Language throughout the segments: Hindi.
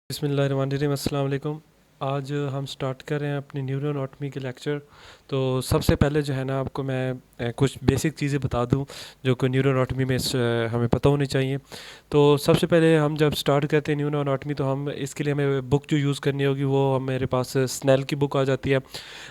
बिस्मिल्लाहिर्रहमानिर्रहीम, अस्सलाम वालेकुम। आज हम स्टार्ट कर रहे हैं अपनी न्यूरो एनाटॉमी के लेक्चर। तो सबसे पहले जो है ना आपको मैं कुछ बेसिक चीज़ें बता दूं जो कि न्यूरो एनाटॉमी में हमें पता होनी चाहिए। तो सबसे पहले हम जब स्टार्ट करते हैं न्यूरो एनाटॉमी तो हम इसके लिए हमें बुक जो यूज़ करनी होगी वो मेरे पास स्नेल की बुक आ जाती है।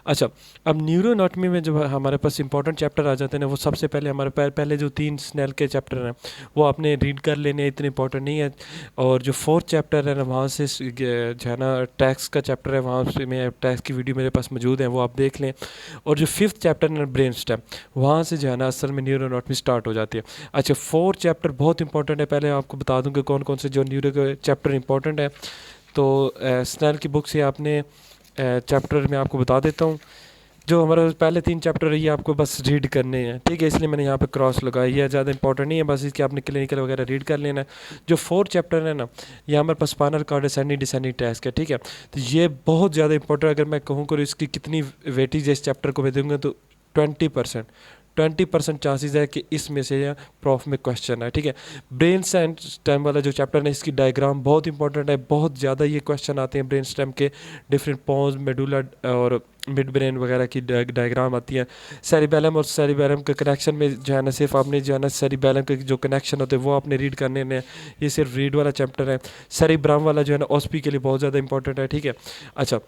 अच्छा, अब न्यूरो एनाटॉमी में जब हमारे पास इंपॉर्टेंट चैप्टर आ जाते हैं ना, वो सबसे पहले हमारे पहले जो 3 स्नेल के चैप्टर हैं वो आपने रीड कर लेने, इतने इंपॉर्टेंट नहीं है। और जो फोर्थ चैप्टर है ना वहाँ से जो है ना टैक्स का चैप्टर है, वहाँ से मैं टैक्स की वीडियो मेरे पास मौजूद है, वो आप देख लें। और जो फिफ्थ चैप्टर है ना ब्रेन स्टेम, वहाँ से जो है ना असल में न्यूरो एनाटॉमी स्टार्ट हो जाती है। अच्छा, फोर्थ चैप्टर बहुत इंपॉर्टेंट है। पहले आपको बता दूँ कि कौन कौन से जो न्यूरो के चैप्टर इंपॉर्टेंट है। तो स्नेल की बुक से आपने चैप्टर मैं आपको बता देता हूँ। जो हमारे पहले 3 चैप्टर है ये आपको बस रीड करने हैं, ठीक है, इसलिए मैंने यहाँ पे क्रॉस लगाई। ये ज़्यादा इंपॉर्टेंट नहीं है, बस इसके आपने क्लिनिकल वगैरह रीड कर लेना है। जो फोर्थ चैप्टर है ना, ये हमारे पास spinal cord ascending descending tracts है, ठीक है। तो ये बहुत ज़्यादा इंपॉर्टेंट, अगर मैं कहूँ कि इसकी कितनी वेटेज इस चैप्टर को मैं दूँगा तो 20%। 20% चांसेस है कि इसमें से या प्रॉफ में क्वेश्चन है, ठीक है। ब्रेन स्टेम वाला जो चैप्टर है इसकी डायग्राम बहुत इंपॉर्टेंट है, बहुत ज़्यादा ये क्वेश्चन आते हैं ब्रेन स्टेम के। डिफरेंट पॉन्स, मेडुला और मिड ब्रेन वगैरह की डायग्राम आती है। सेरिबेलम और सेरिबेलम के कनेक्शन में जो है ना सिर्फ आपने जो है ना सेरिबेलम के जो कनेक्शन होते हैं वो आपने रीड करने हैं। ये सिर्फ रीड वाला चैप्टर है। सेरिब्रम वाला जो है ना ओस्पी के लिए बहुत ज़्यादा इंपॉर्टेंट है, ठीक है। अच्छा,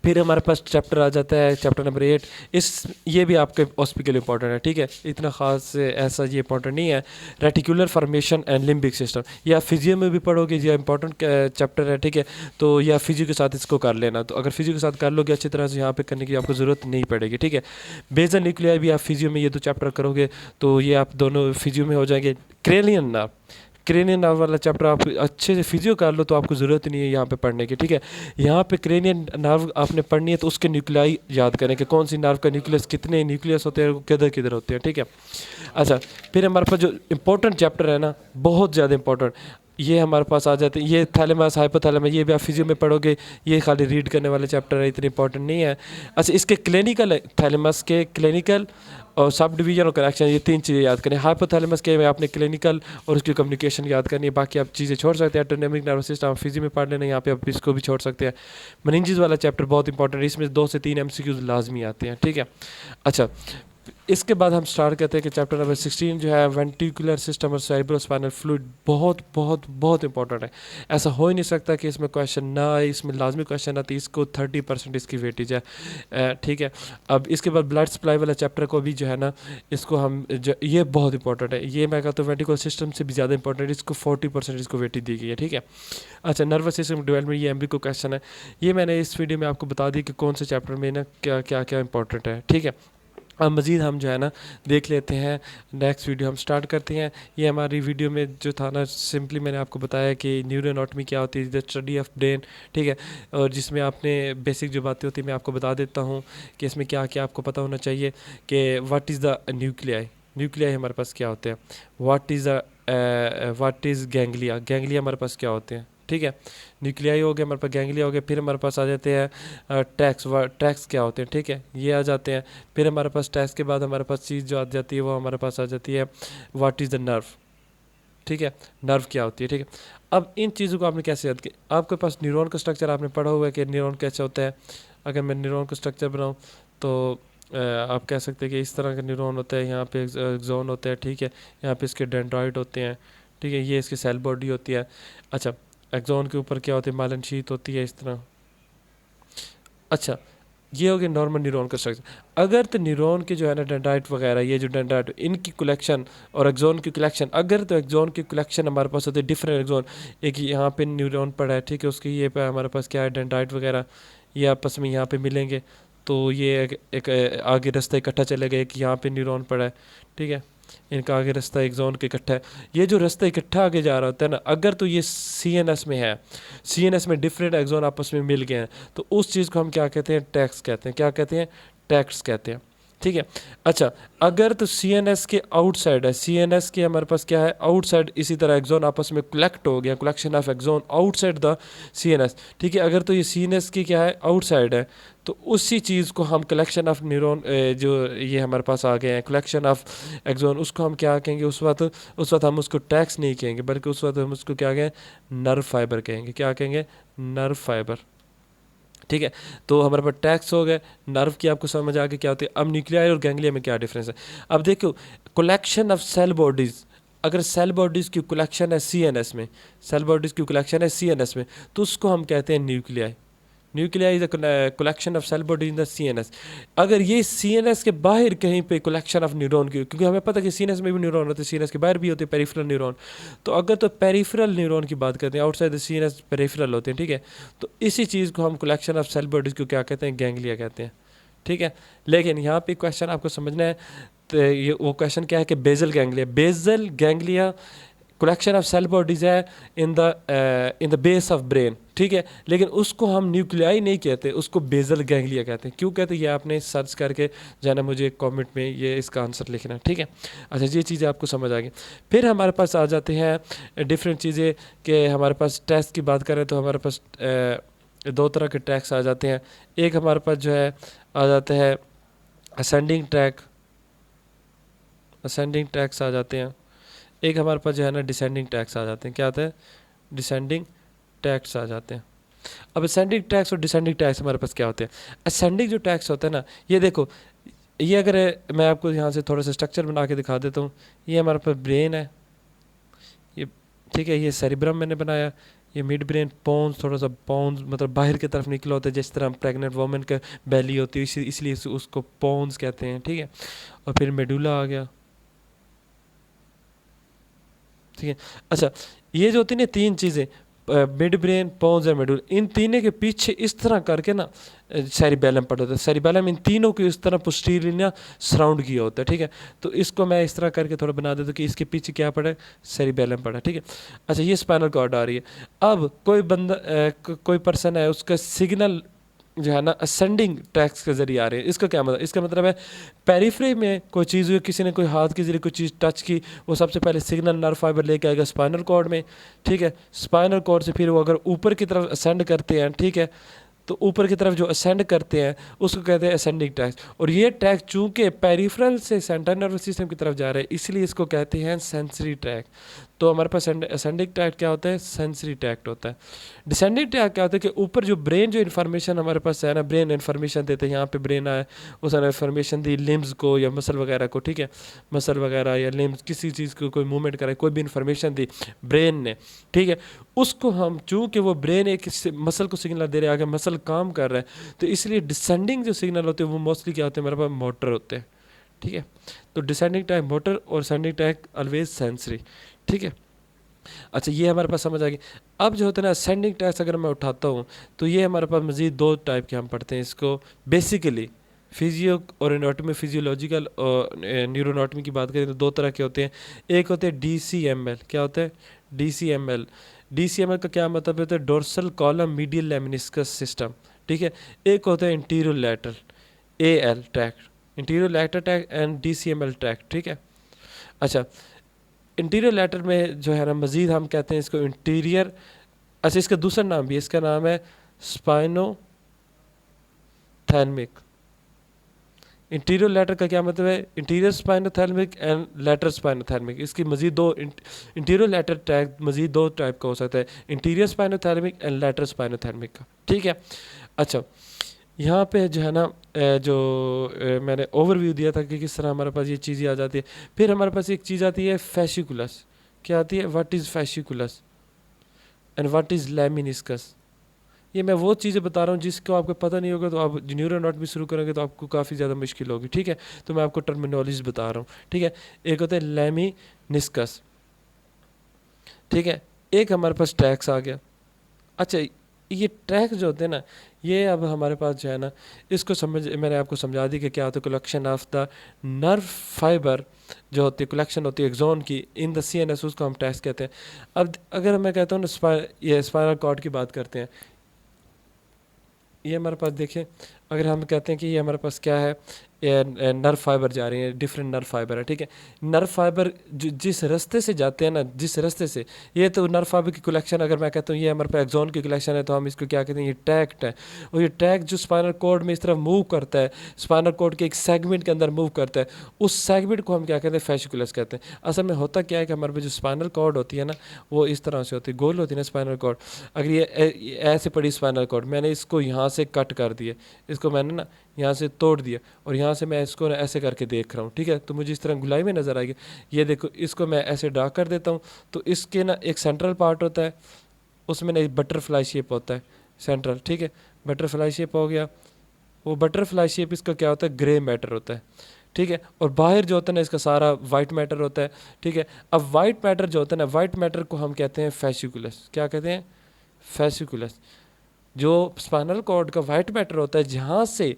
फिर हमारे पास चैप्टर आ जाता है चैप्टर नंबर 8। ये भी आपके ओस्पी के लिए इंपॉर्टेंट है, ठीक है, इतना खास ऐसा ये इंपॉर्टेंट नहीं है। Reticular formation and limbic system, ये आप फिजियो में भी पढ़ोगे, ये इंपॉर्टेंट चैप्टर है, ठीक है। तो ये आप फिजियो के साथ इसको कर लेना, तो अगर फिजियो के साथ कर लोगे अच्छी तरह से यहाँ पे करने की आपको ज़रूरत नहीं पड़ेगी, ठीक है। बेजल न्यूक्लियाई भी आप फिजियो में ये 2 चैप्टर करोगे तो ये आप दोनों फिजियो में हो जाएंगे। क्रेनियन नर्व, क्रेनियन नर्व वाला चैप्टर आप अच्छे से फिजियो कर लो तो आपको ज़रूरत ही नहीं है यहाँ पे पढ़ने की, ठीक है। यहाँ पे क्रेनियन नर्व आपने पढ़नी है तो उसके न्यूक्लियाई याद करें कि कौन सी नर्व का न्यूक्लियस, कितने न्यूक्लियस होते हैं, किधर किधर होते हैं, ठीक है। अच्छा, फिर हमारे पास जो इंपॉर्टेंट चैप्टर है ना, बहुत ज़्यादा इंपॉर्टेंट, ये हमारे पास आ जाते हैं। ये थैलेमस हाइपोथैलेमस, ये भी आप फिजियो में पढ़ोगे, ये खाली रीड करने वाले चैप्टर है, इतने इंपॉर्टेंट नहीं है। अच्छा, इसके क्लिनिकल, थैलेमस के क्लिनिकल और सब डिवीजन और कनेक्शन, ये 3 चीज़ें याद करें। हाइपोथैलेमस के में आपने क्लिनिकल और उसकी कम्युनिकेशन याद करनी है, बाकी आप चीज़ें छोड़ सकते हैं। ऑटोनॉमिक नर्वस सिस्टम आप फिजियो में पढ़ लेना, यहाँ पे आप इसको भी छोड़ सकते हैं। मेनिंजेस वाला चैप्टर बहुत इंपॉर्टेंट है, इसमें 2 से 3 एमसीक्यूज लाजमी आते हैं, ठीक है। अच्छा, इसके बाद हम स्टार्ट करते हैं कि चैप्टर नंबर 16 जो है वेंट्रिकुलर सिस्टम और सेरेब्रोस्पाइनल फ्लूइड, बहुत बहुत बहुत इंपॉर्टेंट है। ऐसा हो ही नहीं सकता कि इसमें क्वेश्चन ना आए, इसमें लाजमी क्वेश्चन आती है, इसको 30% इसकी वेटेज है, ठीक है। अब इसके बाद ब्लड सप्लाई वाला चैप्टर को भी जो है ना, इसको हम ये बहुत इंपॉर्टेंट है, ये मैं कहता हूँ वेंट्रिकुलर सिस्टम से भी ज़्यादा इंपॉर्टेंट है, इसको 40% इसको वेटेज दी गई है, ठीक है। अच्छा, नर्वस सिस्टम डेवलपमेंट, ये एमबी को क्वेश्चन है, ये मैंने इस वीडियो में आपको बता दी कि कौन से चैप्टर में ना क्या क्या क्या इंपॉर्टेंट है, ठीक है। अब मज़ीद हम जो है ना देख लेते हैं, नेक्स्ट वीडियो हम स्टार्ट करते हैं। ये हमारी वीडियो में जो था ना, सिंपली मैंने आपको बताया कि न्यूरो एनाटॉमी क्या होती है, द स्टडी ऑफ ब्रेन, ठीक है। और जिसमें आपने बेसिक जो बातें होती हैं मैं आपको बता देता हूँ कि इसमें क्या क्या आपको पता होना चाहिए कि what is the nuclei, nuclei हमारे पास क्या होते हैं, व्हाट इज़ गैंग्लिया, गैंग्लिया हमारे पास क्या होते हैं, ठीक है। न्यूक्लियाई हो गया हमारे पास, गैंग्लिया हो गया, फिर हमारे पास आ जाते हैं ट्रैक्स, ट्रैक्स क्या होते हैं, ठीक है, ये आ जाते हैं। फिर हमारे पास ट्रैक्स के बाद हमारे पास चीज़ जो आ जाती है वो हमारे पास आ जाती है व्हाट इज़ द नर्व, ठीक है, नर्व क्या होती है, ठीक है। अब इन चीज़ों को आपने कैसे याद किया, आपके पास न्यूरॉन का स्ट्रक्चर आपने पढ़ा हुआ है कि न्यूरॉन कैसे होता है। अगर मैं न्यूरॉन का स्ट्रक्चर बनाऊँ तो आप कह सकते हैं कि इस तरह का न्यूरॉन होता है, यहाँ पे एक्सोन होता है, ठीक है, यहाँ पे इसके डेंड्राइट होते हैं, ठीक है, ये इसकी सेल बॉडी होती है। अच्छा, एक्सोन के ऊपर क्या होती है, मालन शीत होती है इस तरह। अच्छा, ये हो गया नॉर्मल न्यूरॉन का स्ट्रक्चर। अगर तो न्यूरॉन के जो है ना डेंड्राइट वगैरह, ये जो डेंड्राइट इनकी कलेक्शन और एक्सोन की कलेक्शन, अगर तो एक्सोन की कलेक्शन हमारे पास होती है डिफरेंट एक्सोन, एक यहाँ पे न्यूरॉन पड़ा है, ठीक है, उसकी ये पे हमारे पास क्या है डेंड्राइट वगैरह, ये आपस में यहाँ पे मिलेंगे तो ये एक आगे रास्ता इकट्ठा चलेगा, एक यहाँ पे न्यूरॉन पड़ा है, ठीक है, इनका आगे रास्ता एक्सोन के इकट्ठा है। ये जो रास्ता इकट्ठा आगे जा रहा होता है ना, अगर तो ये सीएनएस में है, सीएनएस में डिफरेंट एक्सोन आपस में मिल गए हैं, तो उस चीज़ को हम क्या कहते हैं, टैक्स कहते हैं। क्या कहते हैं, टैक्स कहते हैं। ठीक है। अच्छा, अगर तो सी एन एस के आउटसाइड है, सी एन एस के हमारे पास क्या है, आउटसाइड, इसी तरह एक्सोन आपस में कलेक्ट हो गया, collection of axon outside the C N S, ठीक है। अगर तो ये सी एन एस की क्या है, आउटसाइड है, तो उसी चीज़ को हम कलेक्शन ऑफ न्यूरॉन, जो ये हमारे पास आ गए हैं कलेक्शन ऑफ एक्सोन, उसको हम क्या कहेंगे उस वक्त हम उसको टैक्स नहीं कहेंगे, बल्कि उस वक्त हम उसको क्या कहेंगे, नर्व फाइबर कहेंगे। क्या कहेंगे, नर्व फाइबर, ठीक है। तो हमारे पास टैक्स हो गए, नर्व की आपको समझ आ गई क्या होती है। अब न्यूक्लियाई और गैंग्लिया में क्या डिफरेंस है। अब देखो, कलेक्शन ऑफ सेल बॉडीज़, अगर सेल बॉडीज़ की कलेक्शन है सी एन एस में, सेल बॉडीज़ की कलेक्शन है सी एन एस में, तो उसको हम कहते हैं nuclei. Nuclei is a collection of cell body in the CNS. अगर ये सीएनएस के बाहर कहीं पे कलेक्शन ऑफ न्यूरॉन की, क्योंकि हमें पता है कि सीएनएस में भी न्यूरॉन होते हैं, सीएनएस के बाहर भी होते हैं पेरिफेरल न्यूरॉन, तो अगर तो पेरिफेरल न्यूरॉन की बात करते हैं, आउटसाइड द सीएनएस पेरिफेरल होते हैं, ठीक है। तो इसी चीज़ को हम कलेक्शन ऑफ सेल बॉडीज़ को क्या कहते हैं, गैंग्लिया कहते हैं, ठीक है। लेकिन यहाँ पे क्वेश्चन आपको समझना है, तो ये वो क्वेश्चन क्या है कि basal ganglia collection of cell bodies है in the base of brain, ठीक है। लेकिन उसको हम न्यूक्लियाई नहीं कहते, उसको बेजल गैंग्लिया कहते हैं। क्यों कहते हैं, ये आपने सर्च करके जाना, मुझे कमेंट में ये इसका आंसर लिखना, ठीक है। अच्छा, ये चीज़ें आपको समझ आ गई। फिर हमारे पास आ जाते हैं डिफरेंट चीज़ें, कि हमारे पास टेस्ट की बात करें तो हमारे पास दो तरह के ट्रैक्स आ जाते हैं। एक हमारे पास जो है आ जाता है असेंडिंग ट्रैक्स आ जाते हैं। एक हमारे पास जो है ना डिसेंडिंग टैक्स आ जाते हैं। क्या आते हैं, डिसेंडिंग टैक्स आ जाते हैं। अब असेंडिंग टैक्स और डिसेंडिंग टैक्स हमारे पास क्या होते हैं। असेंडिंग जो टैक्स होता है ना, ये देखो, ये अगर मैं आपको यहाँ से थोड़ा सा स्ट्रक्चर बना के दिखा देता हूँ। ये हमारे पास ब्रेन है, ये ठीक है, ये सेरिब्रम मैंने बनाया, ये मिड ब्रेन, पोन्स, थोड़ा सा पोन्स मतलब बाहर की तरफ निकला होता है, जिस तरह प्रेग्नेंट वोमेन का बैली होती है, इसलिए उसको पोन्स कहते हैं, ठीक है। और फिर मेडुला आ गया, ठीक है। अच्छा, ये जो होती है ना तीन चीज़ें, मिड ब्रेन, पोन्स और मेडुला, इन तीनों के पीछे इस तरह करके ना सेरिबेलम पड़ा होता है। सेरिबेलम इन तीनों को इस तरह पोस्टीरियरली ना सराउंड किया होता है, ठीक है। तो इसको मैं इस तरह करके थोड़ा बना देता हूँ कि इसके पीछे क्या पड़ा है, सेरिबेलम पड़ा है, ठीक है। अच्छा, ये स्पाइनल कॉर्ड आ रही है। अब कोई बंदा कोई पर्सन है, उसका सिग्नल जो है ना असेंडिंग ट्रैक्स के जरिए आ रहे हैं। इसका क्या मतलब, इसका मतलब है पेरिफेरी में कोई चीज़ हुई, किसी ने कोई हाथ के जरिए कोई चीज़ टच की, वो सबसे पहले सिग्नल नर्व फाइबर लेके आएगा स्पाइनल कॉर्ड में, ठीक है। स्पाइनल कॉर्ड से फिर वो अगर ऊपर की तरफ असेंड करते हैं, ठीक है, तो ऊपर की तरफ जो असेंड करते हैं उसको कहते हैं असेंडिंग ट्रैक्स। और ये ट्रैक चूंकि पेरिफेरल से सेंट्रल नर्वस सिस्टम की तरफ जा रहे हैं, इसलिए इसको कहते हैं सेंसरी ट्रैक। तो हमारे पास असेंडिंग ट्रैक्ट क्या होता है, सेंसरी ट्रैक्ट होता है। डिसेंडिंग ट्रैक क्या होता है कि ऊपर जो ब्रेन जो इन्फॉर्मेशन हमारे पास है ना, ब्रेन इन्फॉर्मेशन देते हैं, यहाँ पे ब्रेन आया, उसने इन्फॉर्मेशन दी लिम्स को या मसल वगैरह को, ठीक है, मसल वगैरह या लिम्स किसी चीज़ को कोई मूवमेंट कराए, कोई भी इन्फॉर्मेशन दी ब्रेन ने, ठीक है, उसको हम चूँकि वो ब्रेन एक मसल को सिग्नल दे रहे हैं, आगे मसल काम कर रहा है, तो इसलिए डिसेंडिंग जो सिग्नल होते हैं वो मोस्टली क्या होते हैं, हमारे पास मोटर होते हैं, ठीक है। तो डिसेंडिंग ट्रैक मोटर और असेंडिंग ट्रैक ऑलवेज सेंसरी, ठीक है। अच्छा, ये हमारे पास समझ आ गई। अब जो होता है ना असेंडिंग ट्रैक्स, अगर मैं उठाता हूँ तो ये हमारे पास मज़ीद दो टाइप के हम पढ़ते हैं इसको। बेसिकली फिजियो और एनाटॉमी, फिजियोलॉजिकल और न्यूरोनाटमी की बात करें तो दो तरह के होते हैं। एक होते हैं DCML। क्या होता है, DCML। DCML का क्या मतलब होता है, dorsal column medial lemniscus system, ठीक है। एक होता है interior lateral AL tract, interior lateral tract and DCML tract, ठीक है। अच्छा, इंटीरियर लैटर में जो है ना मज़ीद हम कहते हैं इसको इंटीरियर, अच्छा इसका दूसरा नाम भी है, इसका नाम है स्पाइनोथैलमिक। इंटीरियर लैटर का क्या मतलब है, इंटीरियर स्पाइनोथैलमिक एंड लैटर स्पाइनोथैलमिक। इसकी मज़ीद दो इंटीरियर लैटर ट्रैक मज़ीद दो टाइप का हो सकता है, इंटीरियर स्पाइनोथैलमिक एंड लैटर स्पाइनोथैलमिक का, ठीक है। अच्छा, यहाँ पे जो है ना जो मैंने ओवरव्यू दिया था कि किस तरह हमारे पास ये चीज़ें आ जाती है। फिर हमारे पास एक चीज़ आती है फैशिकुलस। क्या आती है, what is fasciculus and what is lemniscus. ये मैं वो चीज़ें बता रहा हूँ जिसको आपको पता नहीं होगा, तो आप न्यूरो नॉट भी शुरू करेंगे तो आपको काफ़ी ज़्यादा मुश्किल होगी, ठीक है। तो मैं आपको टर्मिनोलॉजीज बता रहा हूँ, ठीक है। एक होता है लेमिनिस्कस, ठीक है। एक हमारे पास ट्रैक्स आ गया। अच्छा, ये ट्रैक जो होते हैं ना, ये अब हमारे पास जो है ना, इसको समझ मैंने आपको समझा दी कि क्या होता है collection of the nerve fibre, जो होती है कलेक्शन होती है एक्सोन की इन द CNS, उसको हम टेस्ट कहते हैं। अब अगर मैं कहता हूँ ना ये स्पाइनल कॉर्ड की बात करते हैं, ये हमारे पास देखें, अगर हम कहते हैं कि ये हमारे पास क्या है, नर्व फाइबर जा रही हैं, डिफरेंट नर्व फाइबर है, ठीक है। नर्व फाइबर जिस रास्ते से जाते हैं ना, जिस रास्ते से, ये तो नर्व फाइबर की कलेक्शन, अगर मैं कहता हूँ ये हमारे पास एक्सॉन की कलेक्शन है, तो हम इसको क्या कहते हैं, ये ट्रैक्ट है। और ये ट्रैक्ट जो स्पाइनल कॉर्ड में इस तरह मूव करता है, स्पाइनल कॉर्ड के एक सेगमेंट के अंदर मूव करता है, उस सेगमेंट को हम क्या कहते हैं, फैसिकुलस कहते हैं। असल में होता क्या है कि हमारे पास जो स्पाइनल कॉर्ड होती है ना, वो इस तरह से होती है, गोल होती है ना स्पाइनल कॉर्ड। अगर ये ऐसे पड़ी स्पाइनल कॉर्ड, मैंने इसको यहाँ से कट कर दिया, इसको मैंने ना यहाँ से तोड़ दिया, और यहाँ से मैं इसको ना ऐसे करके देख रहा हूँ, ठीक है, तो मुझे इस तरह गुलाई में नज़र आएगी। ये देखो, इसको मैं ऐसे ड्रा कर देता हूँ, तो इसके ना एक सेंट्रल पार्ट होता है, उसमें ना एक बटरफ्लाई शेप होता है सेंट्रल, ठीक है। बटरफ्लाई शेप हो गया, वो बटरफ्लाई शेप इसका क्या होता है, ग्रे मैटर होता है, ठीक है। और बाहर जो होता है ना, इसका सारा वाइट मैटर होता है, ठीक है। अब वाइट मैटर जो होता है ना, वाइट मैटर को हम कहते हैं फैसिकुलस। क्या कहते हैं, फैसिकुलस। जो स्पाइनल कॉर्ड का वाइट मैटर होता है, जहाँ से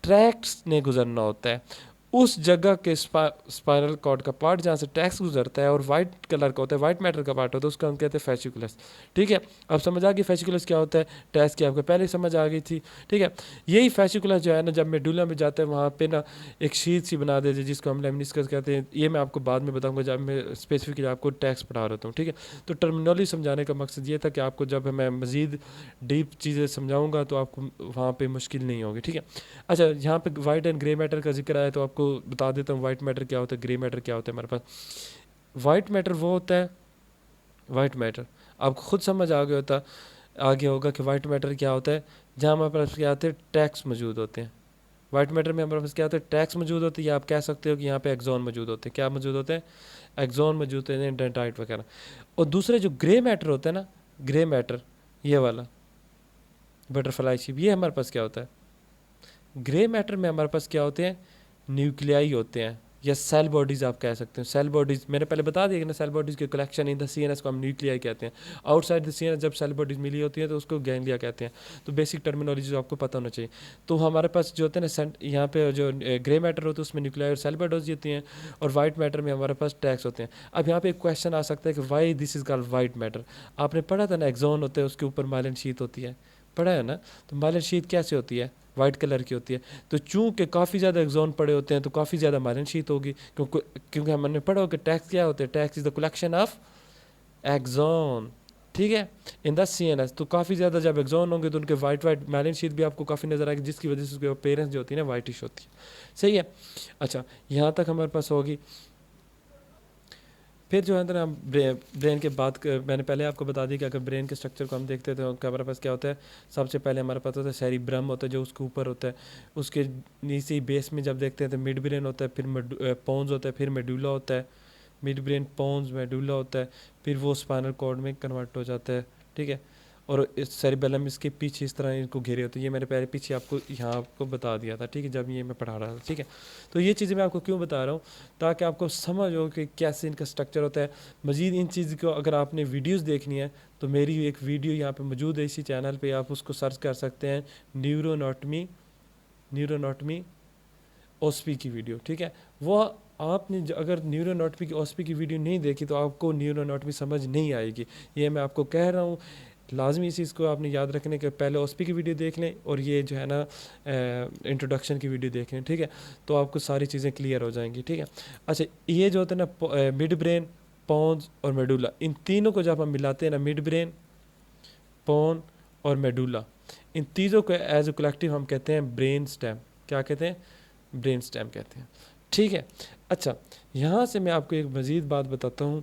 ट्रैक्ट्स ने गुजरना होता है, उस जगह के स्पाइनल कॉर्ड का पार्ट जहाँ से ट्रैक्स गुजरता है और वाइट कलर का होता है, वाइट मैटर का पार्ट होता है, उसको हम कहते हैं फैसिकुलस, ठीक है। अब समझ आ गई फैसिकुलस क्या होता है, ट्रैक्स की आपको पहले समझ आ गई थी, ठीक है। यही फैसिकुलस जो है ना, जब मेडुला में जाता है, वहाँ पे ना एक शीट सी बना देते हैं, जिसको हम लेमनिस्कस कहते हैं। ये मैं आपको बाद में बताऊंगा, जब मैं स्पेसिफिकली आपको टैक्स पढ़ा रहा हूँ, ठीक है। तो टर्मिनोलॉजी समझाने का मकसद ये था कि आपको जब मैं मज़ीद डीप चीज़ें समझाऊंगा तो आपको वहाँ पे मुश्किल नहीं होगी, ठीक है। अच्छा, यहाँ पे वाइट एंड ग्रे मैटर का जिक्र आया, तो आपको बता देता हूँ वाइट मैटर क्या होता है, ग्रे मैटर क्या होता है हमारे पास। वाइट मैटर वो होता है, वाइट मैटर आपको खुद समझ आ गया होता, आगे होगा कि वाइट मैटर क्या होता है, जहाँ हमारे पास क्या होते हैं, टैक्स मौजूद होते हैं। वाइट मैटर में हमारे पास क्या होता है, टैक्स मौजूद होती है, या आप कह सकते हो कि यहाँ पे एक्सॉन मौजूद होते हैं। क्या मौजूद होते हैं, एक्सॉन मौजूद होते हैं, डेंड्राइट वगैरह। और दूसरे जो ग्रे मैटर होते हैं ना, ग्रे मैटर, ये वाला बटरफ्लाई शिप, ये हमारे पास क्या होता है, ग्रे मैटर में हमारे पास क्या होते हैं, न्यूक्लियाई होते हैं, या सेल बॉडीज़ आप कह सकते हो। सेल बॉडीज़ मैंने पहले बता दिया कि ना, सेल बॉडीज़ की कलेक्शन इन द सीएनएस को हम न्यूक्लियाई कहते हैं। आउटसाइड द सीएनएस जब सेल बॉडीज़ मिली होती हैं तो उसको गैंग्लिया कहते हैं। तो बेसिक टर्मिनोलॉजी आपको पता होना चाहिए। तो हमारे पास जो होते हैं ना, यहाँ पे जो ग्रे मैटर होते हैं उसमें न्यूक्लियाई और सेल बॉडीज़ होती हैं, और वाइट मैटर में हमारे पास टैक्स होते हैं। अब यहाँ पे एक क्वेश्चन आ सकता है कि why this is called white matter. आपने पढ़ा था ना, एक्सॉन होते हैं, उसके ऊपर माइलिन शीट होती है, पढ़ा है ना। तो माइलिन शीट कैसे होती है, वाइट कलर की होती है। तो चूंकि काफ़ी ज़्यादा एक्सॉन पड़े होते हैं, तो काफ़ी ज़्यादा माइलिन शीट होगी, क्योंकि हमने पढ़ा हो कि टैक्स क्या होते हैं, tracts is the collection of axon, ठीक है, इन द सीएनएस। तो काफ़ी ज़्यादा जब एक्सॉन होंगे तो उनके वाइट वाइट माइलिन शीट भी आपको काफ़ी नज़र आएगी, जिसकी वजह से उसके पेरेंट्स जो होती है ना, वाइटिश होती है, सही है। अच्छा, यहाँ तक हमारे पास होगी। फिर जो है ना, हम ब्रेन के बात मैंने पहले आपको बता दी कि अगर ब्रेन के स्ट्रक्चर को हम देखते हैं तो हमारे पास क्या होता है, सबसे पहले हमारे पास होता है सेरिब्रम होता है, जो उसके ऊपर होता है। उसके नीचे बेस में जब देखते हैं तो मिड ब्रेन होता है, फिर पोन्स होता है, फिर मेडुला होता है। मिड ब्रेन, पोन्स, मेडुला होता है, फिर वो स्पाइनल कॉर्ड में कन्वर्ट हो जाता है, ठीक है। और इस सेरिबेलम इसके पीछे इस तरह इनको घेरे होते हैं। ये मैंने पहले पीछे आपको यहाँ आपको बता दिया था, ठीक है, जब ये मैं पढ़ा रहा था, ठीक है। तो ये चीज़ें मैं आपको क्यों बता रहा हूँ, ताकि आपको समझ हो कि कैसे इनका स्ट्रक्चर होता है। मज़ीद इन चीज़ को अगर आपने वीडियोज़ देखनी है तो मेरी एक वीडियो यहाँ पर मौजूद है इसी चैनल पर, आप उसको सर्च कर सकते हैं, न्यूरोनॉटमी, न्यूरोनॉटमी ओस्पी की वीडियो, ठीक है। वो आपने अगर न्यूरोनॉटमी की ओस्पी की वीडियो नहीं देखी तो आपको न्यूरोनॉटमी समझ नहीं आएगी। ये मैं आपको कह रहा हूँ, लाजमी इस चीज़ को आपने याद रखने के पहले ओस्पी की वीडियो देख लें, और ये जो है ना इंट्रोडक्शन की वीडियो देख लें, ठीक है। तो आपको सारी चीज़ें क्लियर हो जाएंगी, ठीक है। अच्छा, ये जो होता है ना, मिड ब्रेन, पोन्स और मेडुला, इन तीनों को जब हम मिलाते हैं ना, मिड ब्रेन, पोन और मेडुला, इन तीनों को एज ए कलेक्टिव हम कहते हैं ब्रेन स्टेम। क्या कहते हैं, ब्रेन स्टेम कहते हैं, ठीक है। अच्छा, यहाँ से मैं आपको एक मज़ीद बात बताता हूँ।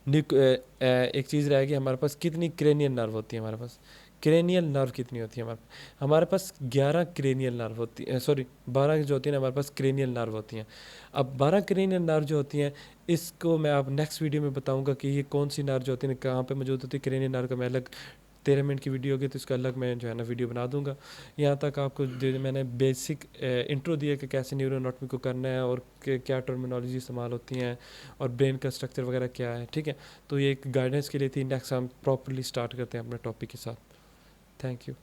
एक चीज़ रहेगी, हमारे पास कितनी क्रेनियल नर्व होती है, हमारे पास क्रेनियल नर्व कितनी होती है, हमारे पास 11 क्रेनियल नर्व होती है, सॉरी 12 जो होती है ना, हमारे पास क्रेनियल नर्व होती हैं। अब 12 क्रेनियल नर्व जो होती हैं, इसको मैं आप नेक्स्ट वीडियो में बताऊंगा कि ये कौन सी नर्व जो होती है, कहाँ पे मौजूद होती है। क्रेनियल नर्व का मैं अलग 13 मिनट की वीडियो होगी, तो इसका अलग मैं जो है ना वीडियो बना दूंगा। यहाँ तक आपको जो मैंने बेसिक इंट्रो दिया कि कैसे न्यूरोनॉटमी को करना है, और क्या टर्मिनोलॉजी इस्तेमाल होती हैं, और ब्रेन का स्ट्रक्चर वगैरह क्या है, ठीक है। तो ये एक गाइडेंस के लिए थी। नेक्स्ट हम प्रॉपरली स्टार्ट करते हैं अपने टॉपिक के साथ। Thank you.